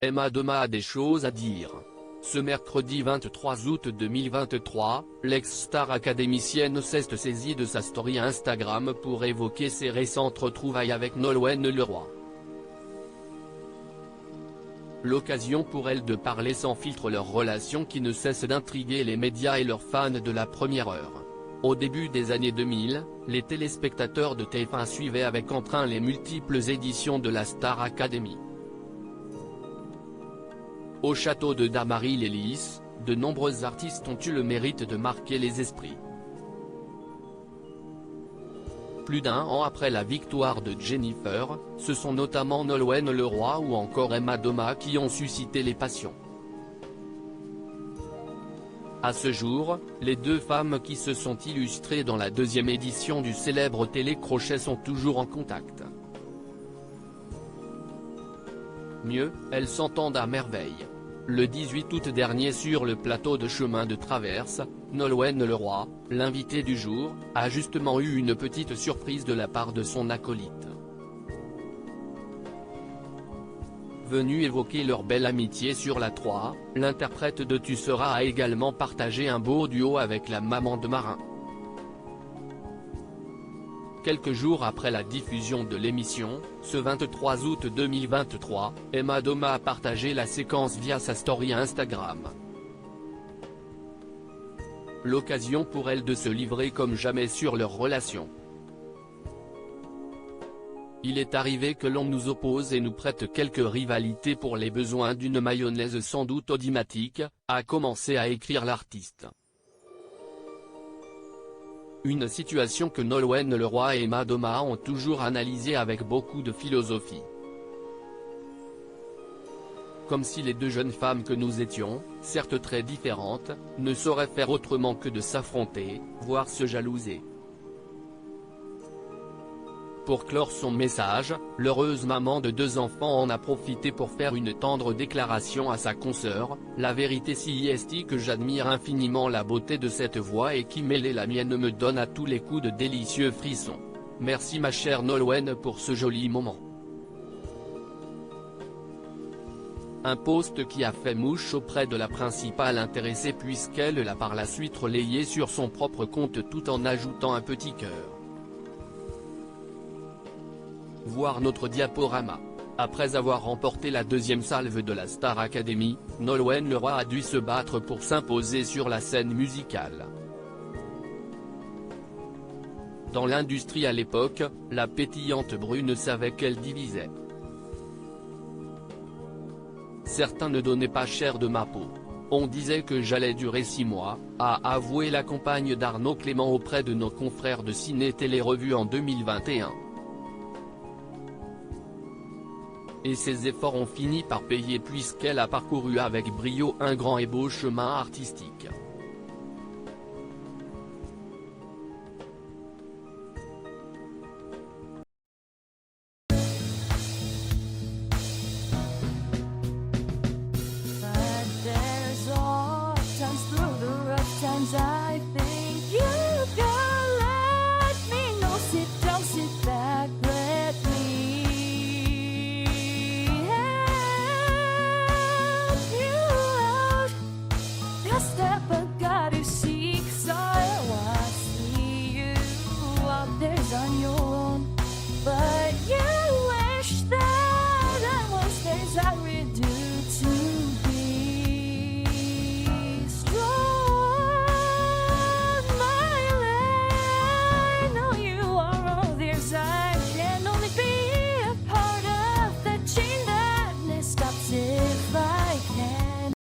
Emma Doma a des choses à dire. Ce mercredi 23 août 2023, l'ex-star académicienne s'est saisie de sa story Instagram pour évoquer ses récentes retrouvailles avec Nolwenn Leroy. L'occasion pour elle de parler sans filtre leur relation qui ne cesse d'intriguer les médias et leurs fans de la première heure. Au début des années 2000, les téléspectateurs de TF1 suivaient avec entrain les multiples éditions de la Star Academy. Au château de Damary-les-Lys, de nombreux artistes ont eu le mérite de marquer les esprits. Plus d'un an après la victoire de Jennifer, ce sont notamment Nolwenn Leroy ou encore Emma Doma qui ont suscité les passions. À ce jour, les deux femmes qui se sont illustrées dans la deuxième édition du célèbre télécrochet sont toujours en contact. Mieux, elles s'entendent à merveille. Le 18 août dernier sur le plateau de Chemin de Traverse, Nolwenn Leroy, l'invitée du jour, a justement eu une petite surprise de la part de son acolyte. Venue évoquer leur belle amitié sur la 3, l'interprète de Tu seras a également partagé un beau duo avec la maman de Marin. Quelques jours après la diffusion de l'émission, ce 23 août 2023, Emma Doma a partagé la séquence via sa story Instagram. L'occasion pour elle de se livrer comme jamais sur leur relation. Il est arrivé que l'on nous oppose et nous prête quelques rivalités pour les besoins d'une mayonnaise sans doute audimatique, a commencé à écrire l'artiste. Une situation que Nolwenn Leroy et Emma Doma ont toujours analysée avec beaucoup de philosophie. Comme si les deux jeunes femmes que nous étions, certes très différentes, ne sauraient faire autrement que de s'affronter, voire se jalouser. Pour clore son message, l'heureuse maman de 2 enfants en a profité pour faire une tendre déclaration à sa consoeur, la vérité si est que j'admire infiniment la beauté de cette voix et qui mêlée la mienne me donne à tous les coups de délicieux frissons. Merci ma chère Nolwenn pour ce joli moment. Un post qui a fait mouche auprès de la principale intéressée puisqu'elle l'a par la suite relayé sur son propre compte tout en ajoutant un petit cœur. Voir notre diaporama. Après avoir remporté la deuxième salve de la Star Academy, Nolwenn Leroy a dû se battre pour s'imposer sur la scène musicale. Dans l'industrie à l'époque, la pétillante brune savait qu'elle divisait. Certains ne donnaient pas cher de ma peau. On disait que j'allais durer 6 mois, a avoué la compagne d'Arnaud Clément auprès de nos confrères de Ciné Télé Revue en 2021. Et ses efforts ont fini par payer puisqu'elle a parcouru avec brio un grand et beau chemin artistique.